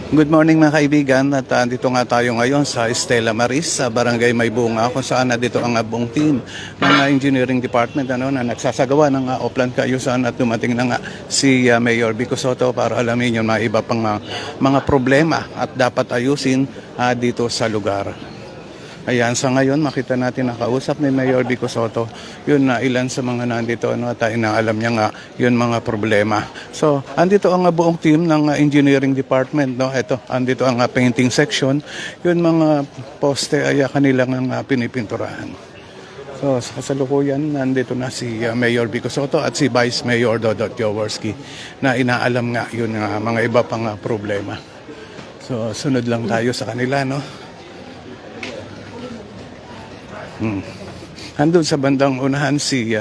Good morning mga kaibigan, at dito nga tayo ngayon sa Stella Maris sa Barangay Maybunga, kung saan dito ang buong team ng engineering department na nagsasagawa ng Oplan Kaayusan, at dumating na nga si Mayor Vico Sotto para alamin yung mga iba pang mga problema at dapat ayusin dito sa lugar. Ayan, sa ngayon makita natin nakausap ni Mayor Vico Sotto yun na ilan sa mga nandito at inaalam niya nga yun mga problema. So, andito ang buong team ng engineering department, no. Ito, andito ang painting section. Yun mga poste ay kanilang pinipinturahan. So, sa kasalukuyan nandito na si Mayor Vico Sotto at si Vice Mayor Dodot Jaworski na inaalam nga yun mga iba pang problema. So, sunod lang tayo sa kanila, no. Andun sa bandang unahan si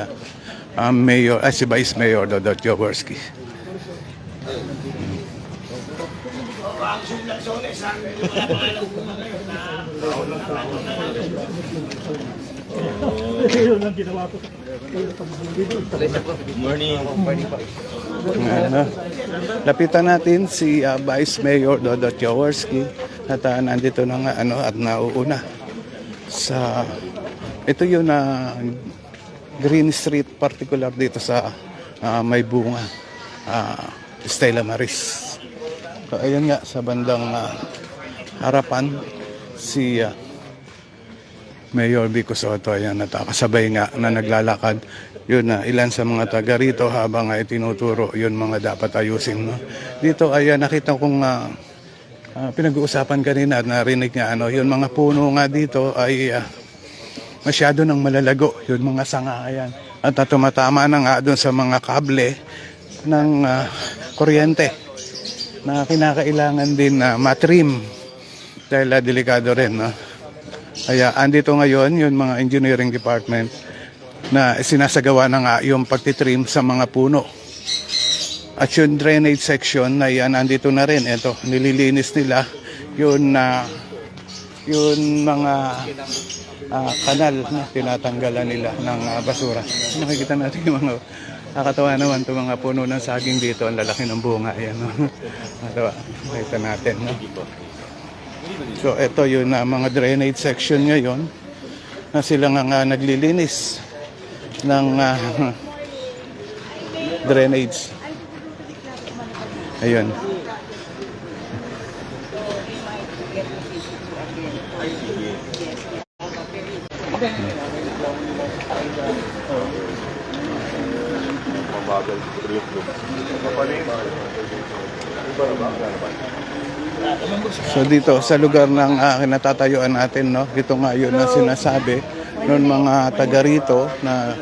si Vice Mayor Dodot Jaworski. Morning. Lapitan natin si Vice Mayor Dodot Jaworski at nandito na nga at nauuna sa ito yung Green Street, particular dito sa Maybunga, Stella Maris. So ayun nga sa bandang harapan si Mayor Vico Sotto, ayan, nakasabay nga na naglalakad yun ilan sa mga taga rito habang itinuturo yun mga dapat ayusin, no? Dito ay nakita kong pinag-uusapan kanina at narinig nga yun mga puno nga dito ay masyado nang malalago, yun mga sanga, ayan, at tumatama na nga doon sa mga kable ng kuryente na kinakailangan din matrim dahil delikado rin, no? Kaya andito ngayon yung mga engineering department na sinasagawa na nga yung pagtitrim sa mga puno. At yung drainage section na yan, andito na rin. Ito, nililinis nila yun mga kanal na tinatanggalan nila ng basura. Nakikita natin yung mga nakakatawa naman itong mga puno ng saging dito. Ang lalaki ng bunga. Ayan, no? Nakita natin, no? So ito yun mga drainage section ngayon na sila nga naglilinis ng drainage. Ayun. So dito sa lugar ng kinatatayuan natin, no, ito nga yun na sinasabi noon mga taga rito na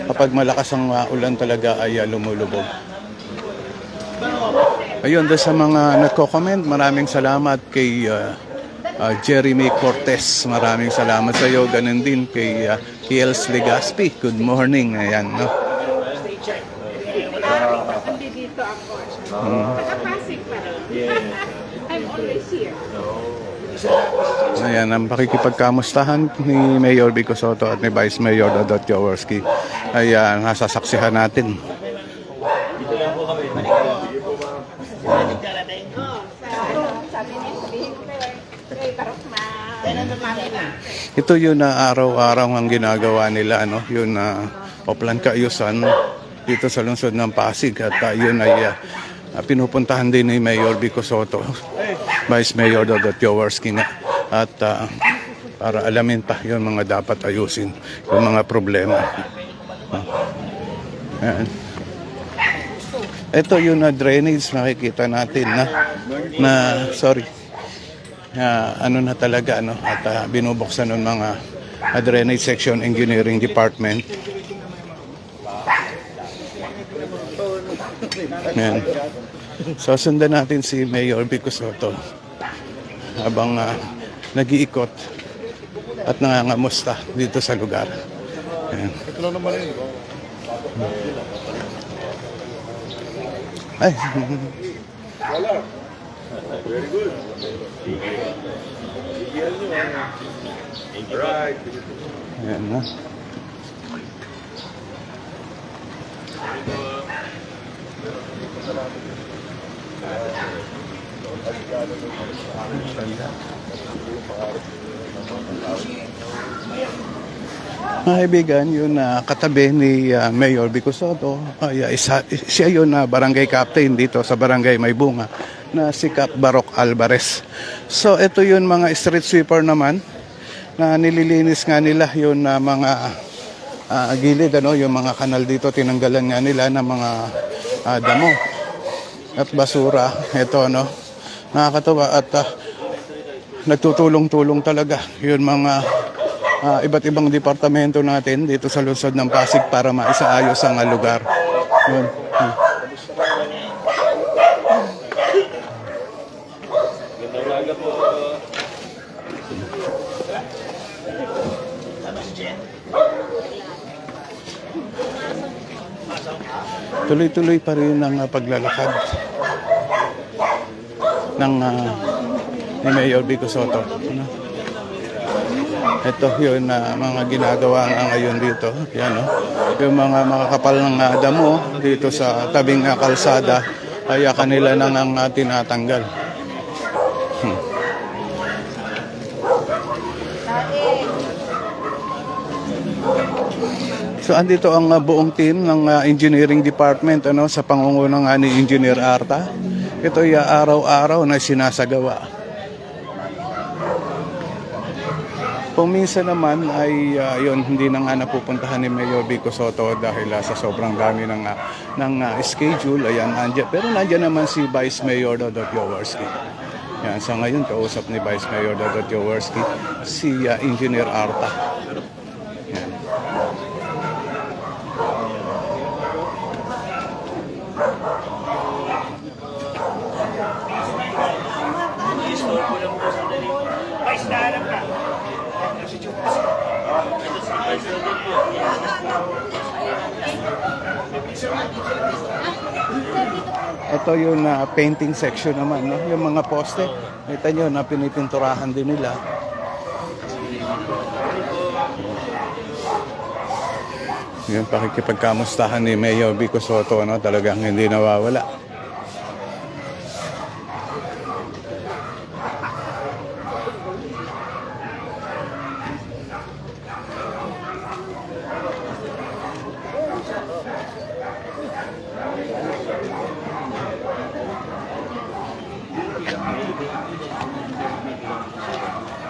kapag malakas ang ulan talaga ay lumulubog. Ayun, doon sa mga nagko-comment, maraming salamat kay Jeremy Cortez. Maraming salamat sa iyo. Ganun din kay Kiels Legaspi. Good morning. Ayan, no? Dito ako. Nakapasig pa rin. I'm always here. Ayan, ang pakikipagkamustahan ni Mayor Vico Sotto at ni Vice Mayor Dodot Jaworski ay nasasaksihan natin. Dito lang po kami. Sabi niya, Ito yun araw-araw ang ginagawa nila, yun Oplan Kaayusan dito sa lungsod ng Pasig, at yun ay pinupuntahan din ni Mayor Vico Sotto, Vice Mayor Dodot Jaworski nga, at para alamin pa yung mga dapat ayusin, yung mga problema. Ayan. Ito yung drainage, makikita natin na talaga, at binubuksan ng mga drainage section engineering department. Ayan. So sundan natin si Mayor Vico Sotto habang nag-iikot at nangangamusta dito sa lugar. Ayan. Ito lang naman yun. Ay. Wala. Very good. Right. Ayan na. Mga kaibigan, yun na katabi ni Mayor Vico Soto, ay siya yun na barangay captain dito sa barangay Maybunga na si Cap Baroc Alvarez. So ito yun mga street sweeper naman na nililinis nga nila yun na mga gilid, ano, yung mga kanal dito, tinanggalan nga nila ng mga damo at basura. Ito, no, nakakatawa at nagtutulong-tulong talaga yun mga iba't ibang departamento natin dito sa lungsod ng Pasig para maisaayos ang lugar. Yun. Tuloy-tuloy pa rin ang paglalakad ng ni Mayor Vico Soto. Ano? Ito yun mga ginagawa nga ngayon dito. Yan, no? Yung mga makakapal ng damo dito sa tabing kalsada ay kanila nang ang tinatanggal. So andito ang buong team ng engineering department, ano, sa pangunguna nga ni Engineer Arta. Ito ay araw-araw na sinasagawa. Kung minsan naman ay yun, hindi na nga napupuntahan ni Mayor Vico Soto dahil sa sobrang dami ng schedule. Ayan, pero nandiyan naman si Vice Mayor Dodot Jaworski. Yan, sa ngayon kausap ni Vice Mayor Dodot Jaworski si Engineer Arta. Yan. Ito yung painting section naman, no? Yung mga poste, kita nyo na pinipinturahan din nila. Yung pakikipagkamustahan ni Mayor Vico Soto, no? Talagang hindi nawawala.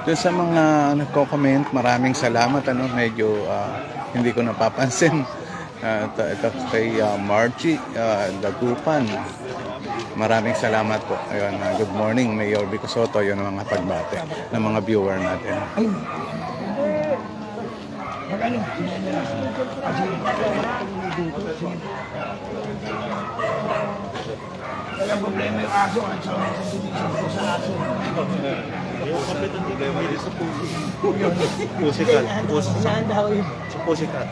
Doon sa mga nagko-comment, maraming salamat. Ano, medyo hindi ko napapansin. Ito kay Margie Dagupan. Maraming salamat po. Ayun, good morning, Mayor Vico Soto. Yun ang mga pagbate ng mga viewer natin. Walang problema yung aso at sa aso. Yung kapit ang problema dito sa pusikat. Saan daw yun? Sa pusikat.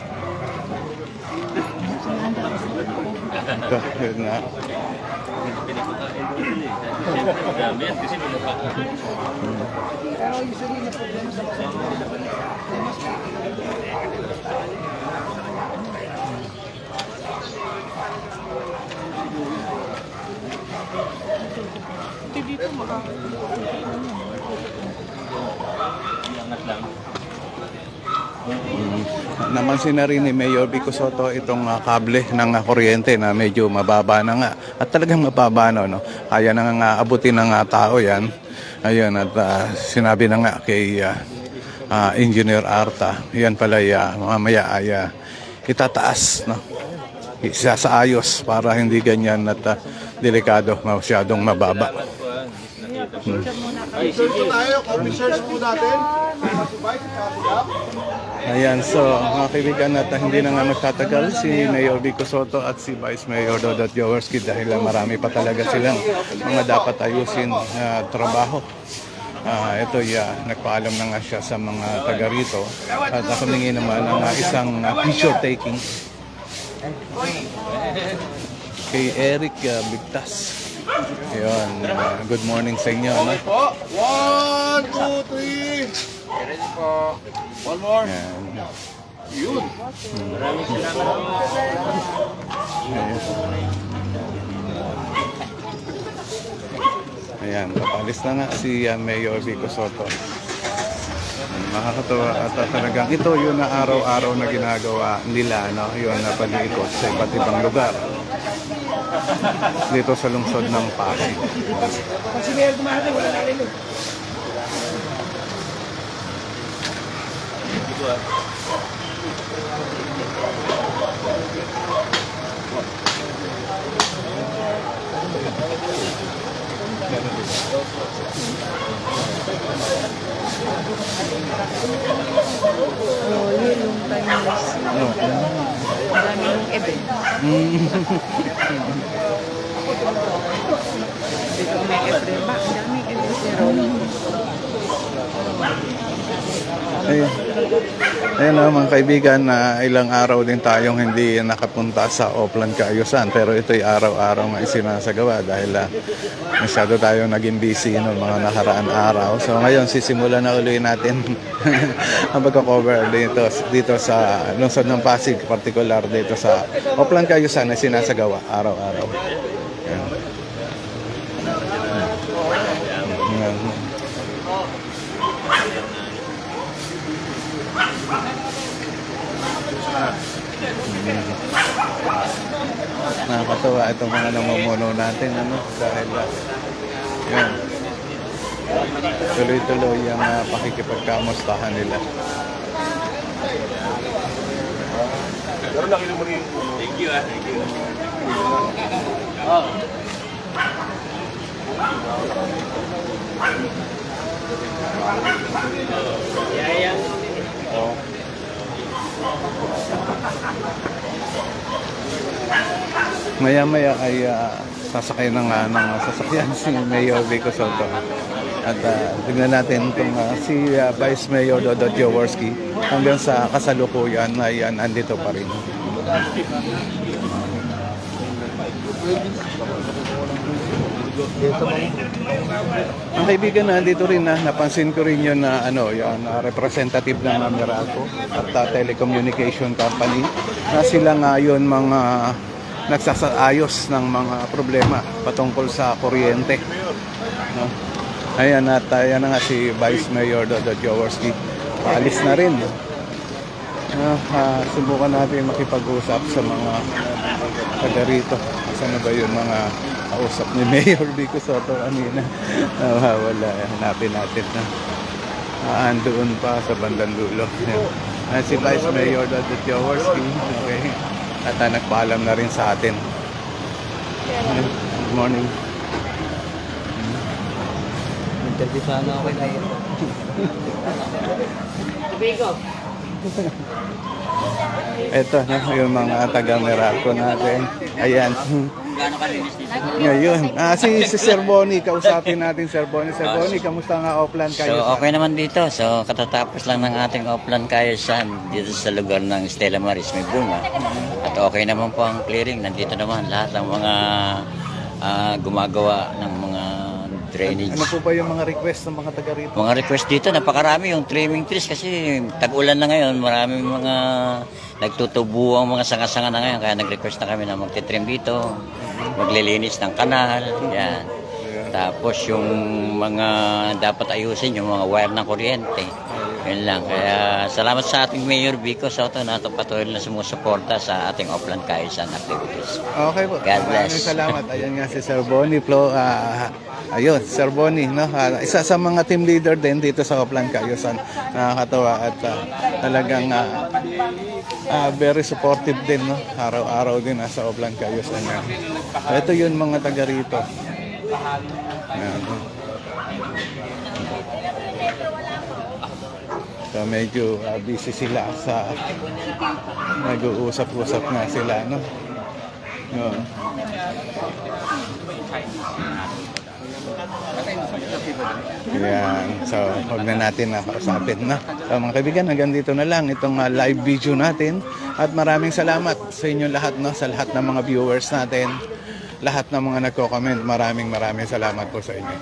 Ito, yun na. Gamit kasi Pero usually na problema sa Dito iangat lang. Namansin na rin ni Mayor Vico Soto itong kable ng kuryente na medyo mababa na nga. At talagang mababa na, no? Kaya na nga abutin ng tao yan. Ayun, at sinabi na nga kay Engineer Arta, yan pala mamaya ay itataas, no? Isasaayos para hindi ganyan at delikado, masyadong mababa. Ayan, so mga kaibigan, at hindi na nga magtatagal si Mayor Vico Soto at si Vice Mayor Dodot Jaworski dahil marami pa talaga silang mga dapat ayusin trabaho. Ito nagpaalam na nga siya sa mga taga rito at humingi naman ng isang picture taking kay Eric Bigtas. Ayun, good morning sa inyo. Ano? 1, 2, 3. Ready po. One more. Ayan. Yun. Maraming salamat. Ayan, papalis na nga si Mayor Vico Soto. Makakatawa at talagang ito yung na araw-araw na ginagawa nila, no? Yun na palikot sa iba't ibang lugar dito sa lungsod ng Pasig. Pag si Mayor kumahati, wala na rin. Oh, yun yung time na ang dami yung event. Dito may April ba? Ang daming event ni Ron. Ayun na mga kaibigan, na ilang araw din tayong hindi nakapunta sa Oplan Kaayusan, pero ito'y araw-araw nga isinasagawa dahil masyado tayong naging busy noong mga nakaraan araw. So ngayon sisimulan na ulit natin ang pagka-cover dito sa lungsod ng Pasig, particular dito sa Oplan Kaayusan na sinasagawa araw-araw. Ayan. Ayan. Nakakatawa itong mga namumuno natin, ano, dahil yun, tuloy-tuloy ang pakikipagkamustahan nila. Thank you. Thank you. Maya-maya ay sasakay na nga ng sasakyan si Mayor Vico Soto. At tignan natin kung si Vice Mayor Dodot Jaworski hanggang sa kasalukuyan ay andito pa rin. Ang kaibigan na dito rin napansin ko rin yun na yung representative ng Meralco at telecommunication company na sila ngayon mga nagsasaayos ng mga problema patungkol sa kuryente. No? Ayan at ayan na nga si Vice Mayor Dodot Jaworski. Paalis na rin. Subukan natin makipag-usap sa mga taga rito. Saan na ba yun mga kausap ni Mayor Vico Soto kanina? Wala. Hanapin natin na. Andoon pa sa bandang dulo. Si Vice Mayor Dodot Jaworski. Okay. At nagpaalam na rin sa atin. Good morning. Interview sana ako kay Mayor. Ito na yung mga taga-Meralco natin. Ayan. Ngayon, si Sir Bonnie, kausapin natin Sir Bonnie. Sir Bonnie, kamusta nga Oplan kayo? So okay naman dito. So katatapos lang ng ating Oplan Kaayusan dito sa lugar ng Stella Maris, may bunga. At okay naman po ang clearing. Nandito naman lahat ng mga gumagawa ng mga drainage. Ano po ba yung mga request ng mga taga rito? Mga request dito, napakarami yung trimming trees kasi tag-ulan na ngayon. Maraming mga nagtutubo ang mga sanga-sanga na ngayon. Kaya nag-request na kami na magtitrim dito, maglilinis ng kanal. Yan. Tapos yung mga dapat ayusin, yung mga wire ng kuryente. Yun lang. Kaya salamat sa ating Mayor Vico Soto na patuloy na sumusuporta sa ating Oplan Kaayusan activities. Okay po. God bless. Maraming salamat. Ayan nga si Sir Bonnie Flo. Ayun, Sir Bonnie, no? Isa sa mga team leader din dito sa Oplan Kaayusan. Nakakatawa at talagang very supportive din, no? Araw-araw din sa Oplan Kaayusan. Ito yun mga taga rito. Ayan. So medyo busy sila sa nag-uusap-usap nga sila, no? No. Yan. So, huwag na natin nakausapin na. So, mga kaibigan, hanggang dito na lang itong live video natin. At maraming salamat sa inyo lahat, no? Sa lahat ng mga viewers natin. Lahat ng mga nagko-comment. Maraming salamat po sa inyo.